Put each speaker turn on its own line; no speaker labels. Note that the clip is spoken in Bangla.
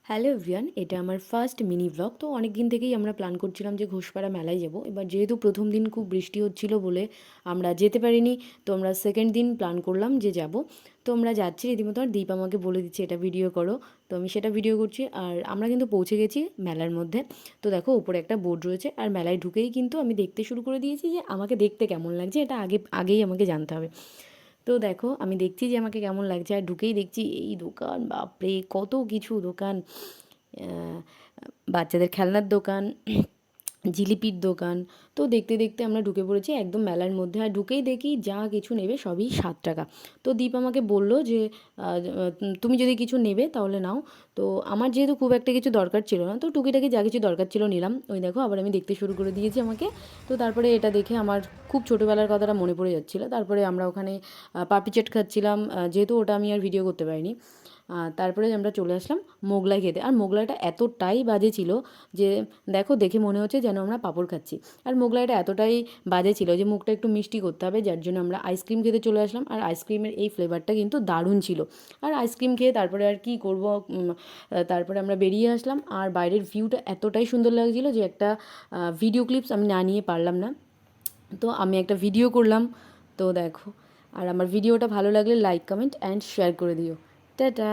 হ্যালো এভরিওয়ান, এটা আমার ফার্স্ট মিনি ব্লগ। তো অনেক দিন থেকেই আমরা প্ল্যান করছিলাম যে ঘোষপাড়া মেলায় যাব। এবার যেহেতু প্রথম দিন খুব বৃষ্টি হচ্ছিল বলে আমরা যেতে পারিনি, তো আমরা সেকেন্ড দিন প্ল্যান করলাম যে যাব। তো আমরা যাচ্ছি রীতিমতো, আর দীপ আমাকে বলে দিচ্ছে এটা ভিডিও করো। তো আমি সেটা ভিডিও করছি, আর আমরা কিন্তু পৌঁছে গেছি মেলার মধ্যে। তো দেখো উপরে একটা বোর্ড রয়েছে, আর মেলায় ঢুকেই কিন্তু আমি দেখতে শুরু করে দিয়েছি যে আমাকে দেখতে কেমন লাগছে, এটা আগেই আমাকে জানতে হবে। তো দেখো আমি দেখছি যে আমাকে কেমন লাগছে, আর ঢুকেই দেখছি এই দোকান, বাপরে কত কিছু দোকান। আহ, বাচ্চাদের খেলনার দোকান, জিলিপির দোকান। তো দেখতে দেখতে আমরা ঢুকে পড়েছি একদম মেলার মধ্যে, আর ঢুকেই দেখি যা কিছু নেবে সবই 7 টাকা। তো দীপ আমাকে বলল যে তুমি যদি কিছু নেবে তাহলে নাও। তো আমার যেহেতু খুব একটা কিছু দরকার ছিল না, তো টুকিটাকি যা কিছু দরকার ছিল নিলাম। ওই দেখো আবার আমি দেখতে শুরু করে দিয়েছি আমাকে। তো তারপরে এটা দেখে আমার খুব ছোটোবেলার কথাটা মনে পড়ে যাচ্ছিলো। তারপরে আমরা ওখানে পাপড়ি চাট খাচ্ছিলাম, যেহেতু ওটা আমি আর ভিডিও করতে পারিনি। তারপরে আমরা চলে আসলাম মোগলাই খেতে, আর মোগলাইটা এতটাই বাজে ছিল যে দেখো দেখে মনে হচ্ছে যেন আমরা পাঁপড় খাচ্ছি। আর মোগলাইটা এতটাই বাজে ছিল যে মুখটা একটু মিষ্টি করতে হবে, যার জন্য আমরা আইসক্রিম খেতে চলে আসলাম। আর আইসক্রিমের এই ফ্লেভারটা কিন্তু দারুণ ছিল। আর আইসক্রিম খেয়ে তারপরে আর কি করব, তারপরে আমরা বেরিয়ে আসলাম। আর বাইরের ভিউটা এতটাই সুন্দর লাগছিলো যে একটা ভিডিও ক্লিপস আমি না নিয়ে পারলাম না, তো আমি একটা ভিডিও করলাম। তো দেখো, আর আমার ভিডিওটা ভালো লাগলে লাইক কমেন্ট অ্যান্ড শেয়ার করে দিও। টাটা।